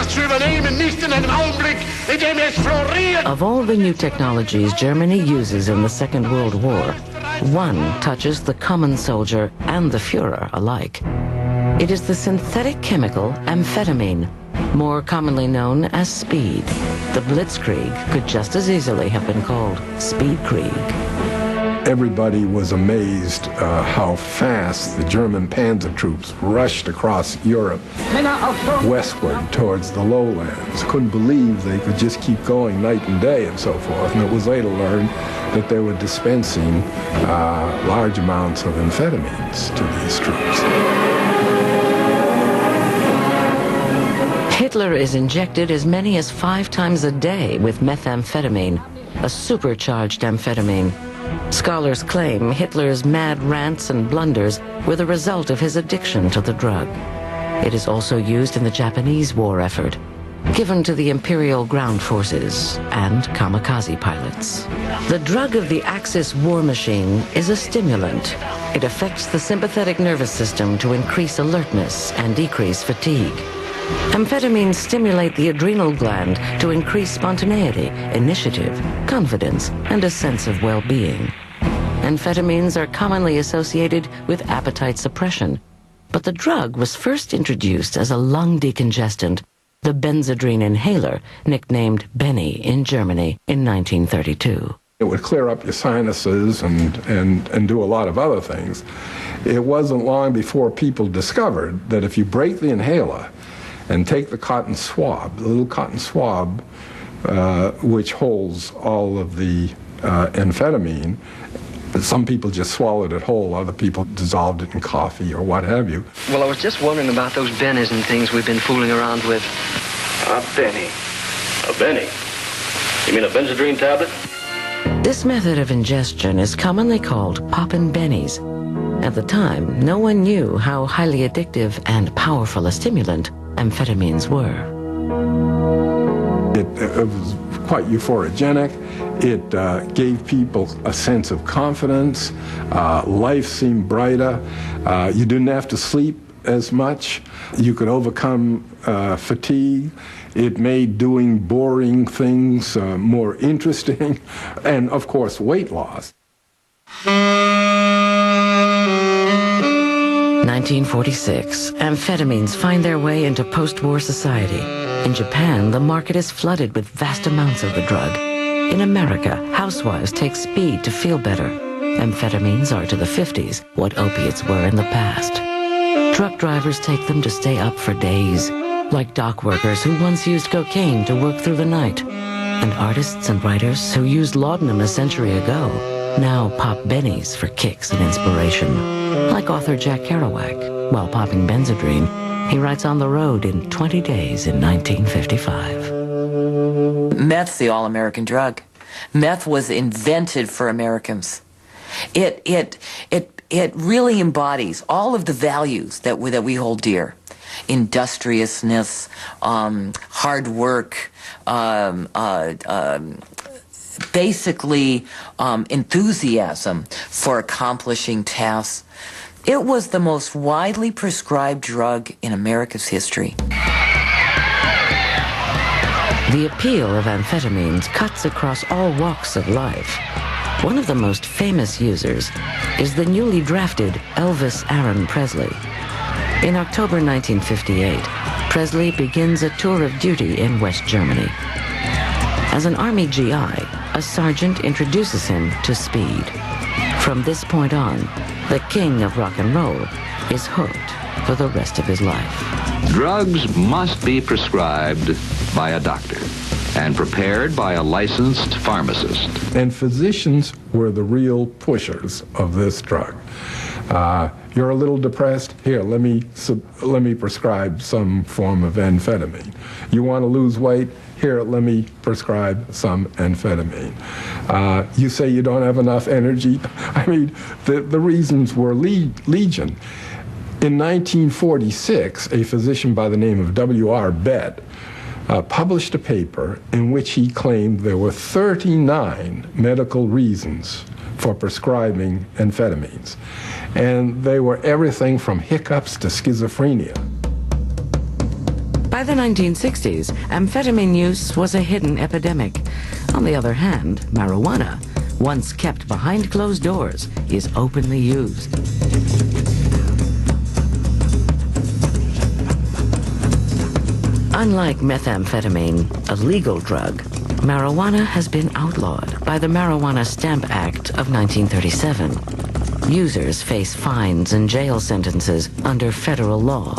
das zu übernehmen, nicht in einem Augenblick, in dem es floriert. Of all the new technologies Germany uses in the Second World War, one touches the common soldier and the Führer alike. It is the synthetic chemical amphetamine, more commonly known as speed. The Blitzkrieg could just as easily have been called Speedkrieg. Everybody was amazed how fast the German panzer troops rushed across Europe westward towards the lowlands. Couldn't believe they could just keep going night and day and so forth. And it was later learned that they were dispensing large amounts of amphetamines to these troops. Hitler is injected as many as 5 times a day with methamphetamine, a supercharged amphetamine. Scholars claim Hitler's mad rants and blunders were the result of his addiction to the drug. It is also used in the Japanese war effort, given to the Imperial ground forces and kamikaze pilots. The drug of the Axis war machine is a stimulant. It affects the sympathetic nervous system to increase alertness and decrease fatigue. Amphetamines stimulate the adrenal gland to increase spontaneity, initiative, confidence, and a sense of well-being. Amphetamines are commonly associated with appetite suppression, but the drug was first introduced as a lung decongestant, the benzodrine inhaler, nicknamed Benny in Germany in 1932. It would clear up your sinuses and do a lot of other things. It wasn't long before people discovered that if you break the inhaler and take the cotton swab, the little cotton swab, which holds all of the amphetamine. Some people just swallowed it whole, other people dissolved it in coffee or what have you. Well, I was just wondering about those bennies and things we've been fooling around with. A Benny? A Benny? You mean a benzodrine tablet? This method of ingestion is commonly called poppin' bennies. At the time, no one knew how highly addictive and powerful a stimulant amphetamines were. It was quite euphorogenic. It gave people a sense of confidence. Life seemed brighter. You didn't have to sleep as much. You could overcome fatigue. It made doing boring things more interesting. And, of course, weight loss. 1946, amphetamines find their way into post-war society. In Japan, the market is flooded with vast amounts of the drug. In America, housewives take speed to feel better. Amphetamines are to the 50s what opiates were in the past. Truck drivers take them to stay up for days, like dock workers who once used cocaine to work through the night. And artists and writers who used laudanum a century ago now pop bennies for kicks and inspiration. Like author Jack Kerouac, while popping benzodrine, he writes On the Road in 20 Days in 1955. Meth's the all-American drug. Meth was invented for Americans. It really embodies all of the values that we hold dear. Industriousness, hard work, basically enthusiasm for accomplishing tasks. It was the most widely prescribed drug in America's history. The appeal of amphetamines cuts across all walks of life. One of the most famous users is the newly drafted Elvis Aaron Presley. In October 1958, Presley begins a tour of duty in West Germany. As an Army GI, a sergeant introduces him to speed. From this point on, the king of rock and roll is hooked for the rest of his life. Drugs must be prescribed by a doctor and prepared by a licensed pharmacist. And physicians were the real pushers of this drug. You're a little depressed? Here, let me prescribe some form of amphetamine. You want to lose weight? Here, let me prescribe some amphetamine. You say you don't have enough energy? I mean, the reasons were legion. In 1946, a physician by the name of W.R. Bett published a paper in which he claimed there were 39 medical reasons for prescribing amphetamines. And they were everything from hiccups to schizophrenia. By the 1960s, amphetamine use was a hidden epidemic. On the other hand, marijuana, once kept behind closed doors, is openly used. Unlike methamphetamine, a legal drug, marijuana has been outlawed by the Marijuana Stamp Act of 1937. Users face fines and jail sentences under federal law.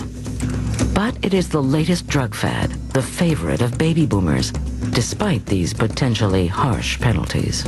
But it is the latest drug fad, the favorite of baby boomers, despite these potentially harsh penalties.